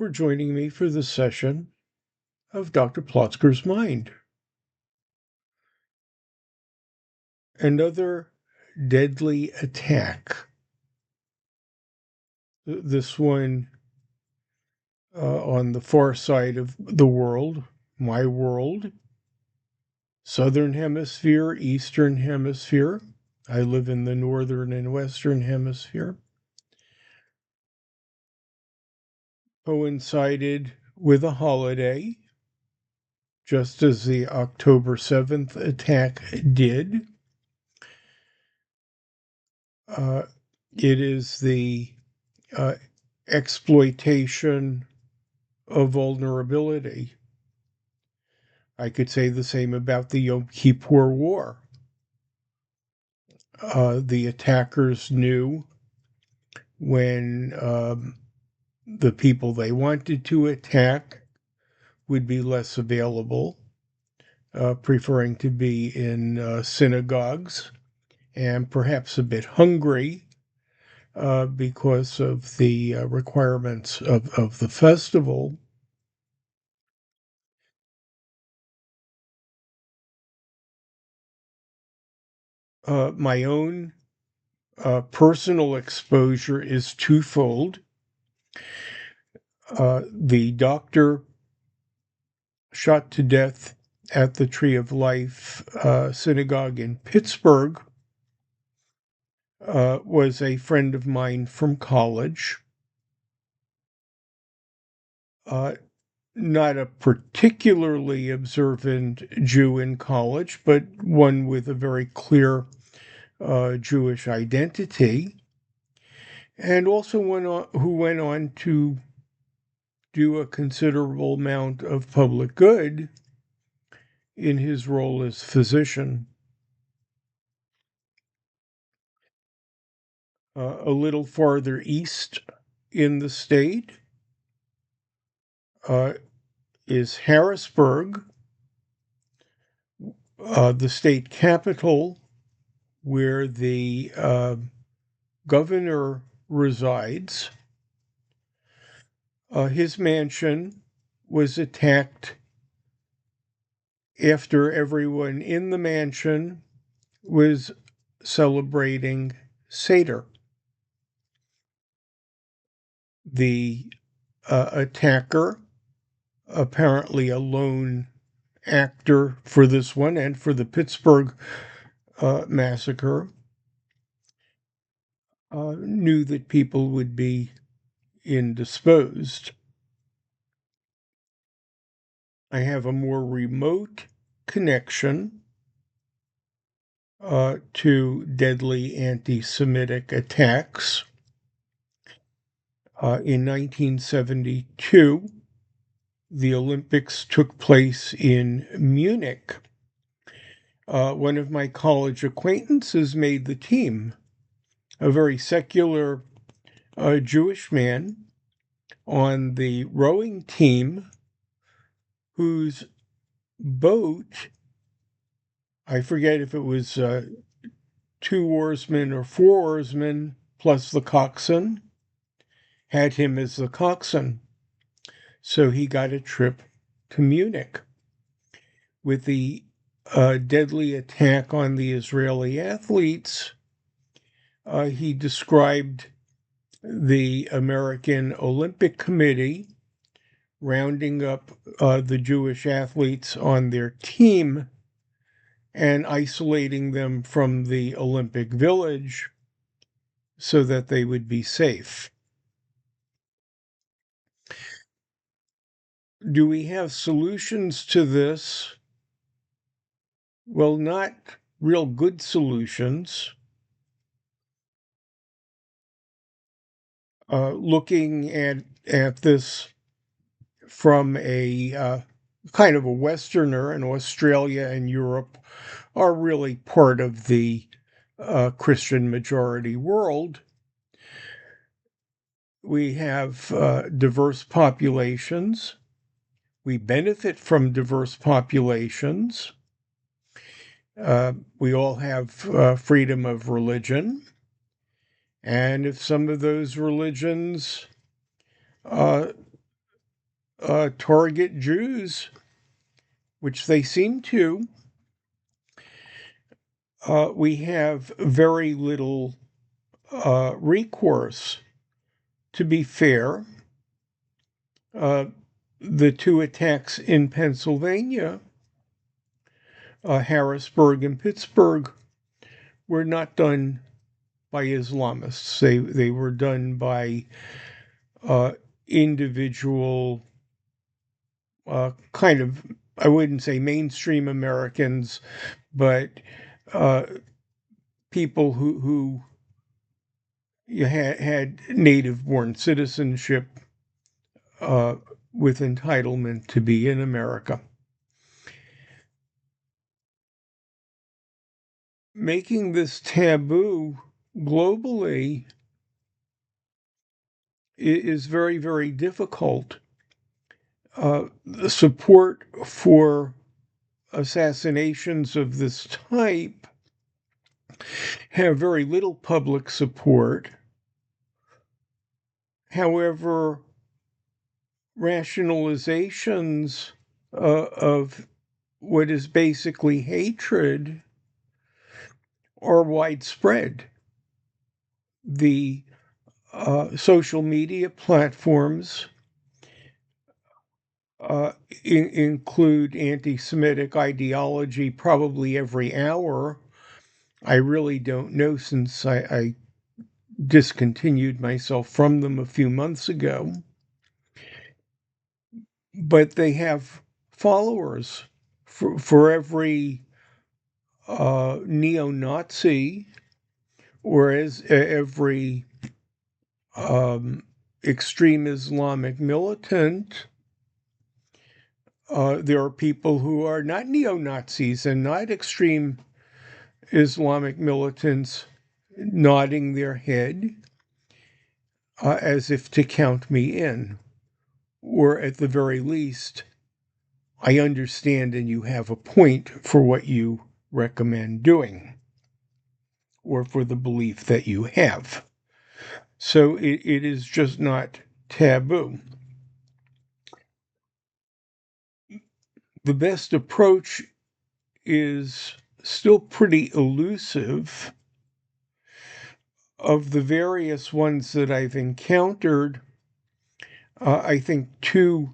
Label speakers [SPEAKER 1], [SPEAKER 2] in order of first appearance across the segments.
[SPEAKER 1] for joining me for this session of Dr. Plotzker's Mind. Another deadly attack. This one on the far side of the world, my world, Southern Hemisphere, Eastern Hemisphere. I live in the Northern and Western Hemisphere. Coincided with a holiday, just as the October 7th attack did. It is the exploitation of vulnerability. I could say the same about the Yom Kippur War. The attackers knew when the people they wanted to attack would be less available, preferring to be in synagogues and perhaps a bit hungry because of the requirements of the festival. My own personal exposure is twofold. The doctor shot to death at the Tree of Life synagogue in Pittsburgh was a friend of mine from college. Not a particularly observant Jew in college, but one with a very clear Jewish identity, and also one who went on to do a considerable amount of public good in his role as physician. A little farther east in the state is Harrisburg, the state capital where the governor resides. His mansion was attacked after everyone in the mansion was celebrating Seder. The attacker, apparently a lone actor for this one and for the Pittsburgh massacre, knew that people would be indisposed. I have a more remote connection to deadly anti-Semitic attacks. In 1972, the Olympics took place in Munich. One of my college acquaintances made the team, a very secular Jewish man on the rowing team whose boat, I forget if it was 2 oarsmen or 4 oarsmen plus the coxswain, had him as the coxswain. So he got a trip to Munich. With the deadly attack on the Israeli athletes, he described the American Olympic Committee rounding up the Jewish athletes on their team and isolating them from the Olympic Village so that they would be safe. Do we have solutions to this? Well, not real good solutions. Looking at this from a kind of a Westerner, and Australia and Europe are really part of the Christian majority world. We have diverse populations. We benefit from diverse populations. We all have freedom of religion. And if some of those religions target Jews, which they seem to, we have very little recourse. To be fair, the two attacks in Pennsylvania, Harrisburg and Pittsburgh, were not done by Islamists. They were done by individual kind of, I wouldn't say mainstream Americans, but people who had native-born citizenship with entitlement to be in America. Making this taboo globally is very, very difficult. The support for assassinations of this type have very little public support. However, rationalizations of what is basically hatred are widespread. The social media platforms include anti-Semitic ideology probably every hour. I really don't know, since I discontinued myself from them a few months ago. But they have followers. For every neo-Nazi, or as every extreme Islamic militant, there are people who are not neo-Nazis and not extreme Islamic militants nodding their head as if to count me in, or at the very least, I understand and you have a point for what you recommend doing, or for the belief that you have. So it is just not taboo. The best approach is still pretty elusive. Of the various ones that I've encountered, I think two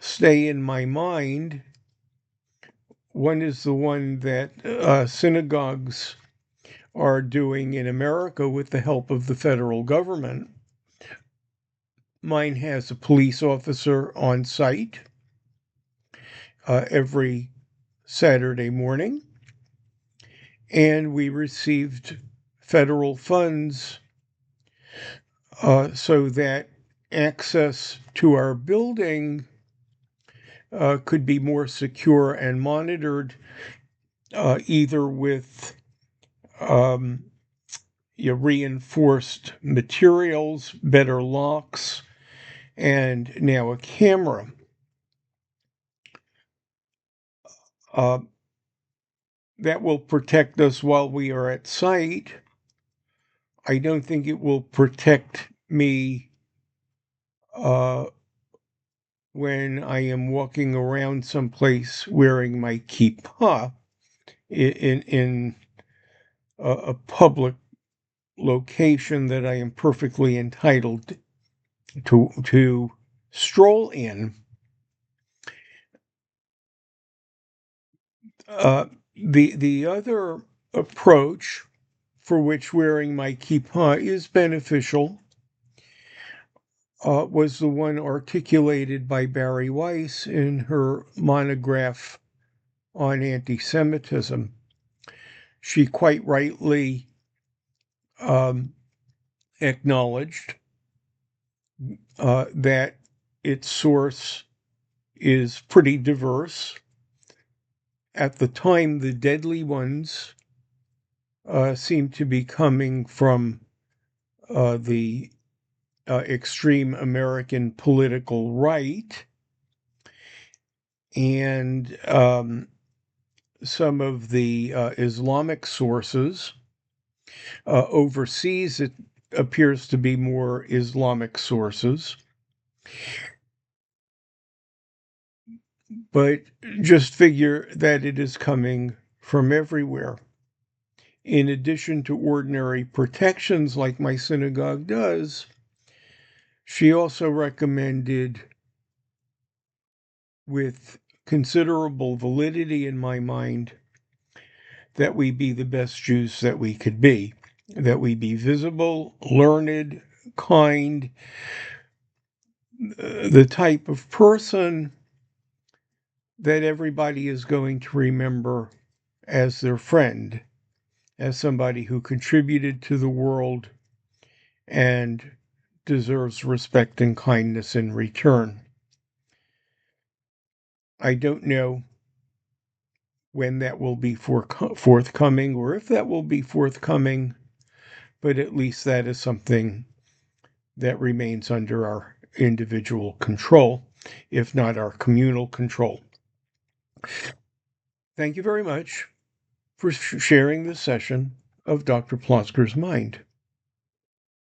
[SPEAKER 1] stay in my mind. One is the one that synagogues are doing in America with the help of the federal government. Mine has a police officer on site every Saturday morning, and we received federal funds so that access to our building could be more secure and monitored, either with reinforced materials, better locks, and now a camera. That will protect us while we are at site. I don't think it will protect me when I am walking around someplace wearing my kippah in a public location that I am perfectly entitled to stroll in. The other approach, for which wearing my kippah is beneficial, was the one articulated by Barry Weiss in her monograph on anti-Semitism. She quite rightly acknowledged that its source is pretty diverse. At the time, the deadly ones seem to be coming from the extreme American political right, and some of the Islamic sources. Overseas, it appears to be more Islamic sources. but just figure that it is coming from everywhere. In addition to ordinary protections like my synagogue does, she also recommended, with considerable validity in my mind, that we be the best Jews that we could be, that we be visible, learned, kind, the type of person that everybody is going to remember as their friend, as somebody who contributed to the world and deserves respect and kindness in return. I don't know when that will be forthcoming or if that will be forthcoming, but at least that is something that remains under our individual control, if not our communal control. Thank you very much for sharing this session of Dr. Plotzker's Mind.